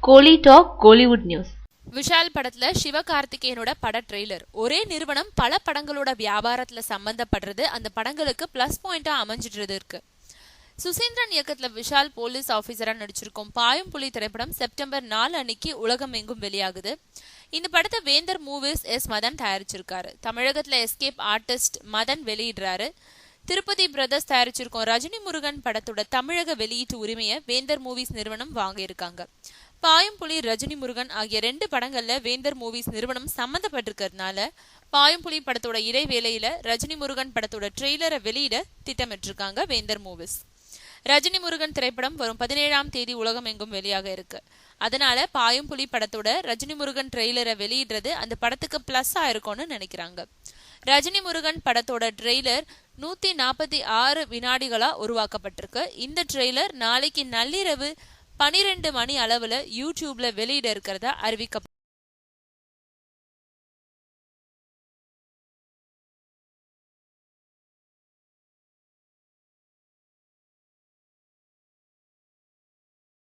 கோலி talk Kollywood news. Vishal படத்துல சிவகார்த்திகேயனோட பட trailer. ஒரே நிறுவனம் பல படங்களோட வியாபாரத்துல சம்பந்தப்படுறது அந்த படங்களுக்கு பிளஸ் பாயிண்டா அமைஞ்சிட்டு இருக்கு. சுசீந்திரன் இயக்கத்துல விஷால் போலீஸ் ஆபீசரா நடிச்சிருக்கும் பாயும் புலி திரைப்படம் செப்டம்பர் 4 அன்னைக்கு உலகம் எங்கும் வெளியாகுது. இந்த படத்தை வேந்தர் மூவிஸ் மதன் தயாரிச்சிருக்காரு. தமிழகத்துல எஸ்கேப் ஆர்டிஸ்ட் மதன் வெளியிடுறாரு. திருப்பதி பிரதர்ஸ் தயாரிச்சிருக்கும் ரஜினி முருகன் படத்தோட தமிழக வெளியீட்டு உரிமையை வேந்தர் மூவிஸ் நிறுவனம் வாங்கியிருக்காங்க. பாயும் புலி ரஜினி முருகன் ஆகிய 2 படங்கள்ல வேந்தர் மூவிஸ் நிறுவனம் சம்மந்தப்பட்டிருக்கிறதுனால பாயும் புலி படத்தோட இடைவேளையில ரஜினி முருகன் படத்தோட ட்ரெய்லரை வெளியிட திட்டமிட்டிருக்காங்க வேந்தர் மூவிஸ். ரஜினி முருகன் திரைப்படம் வரும் 17ஆம் தேதி உலகம் எங்கும் வெளியாக இருக்கு. அதனால பாயும் புலி படத்தோட ரஜினி முருகன் ட்ரெய்லரை வெளியிடுறது அந்த படத்துக்கு பிளஸ் ஆயிருக்கும்னு நினைக்கிறாங்க. ரஜினி முருகன் படத்தோட ட்ரெய்லர் 146 வினாடிகளா உருவாக்கப்பட்டிருக்கு. இந்த ட்ரெய்லர் நாளைக்கு நள்ளிரவு 12 மணி அளவுல யூடியூப்ல வெளியிட இருக்கிறதா அறிவிக்கப்பட்டிருக்கு.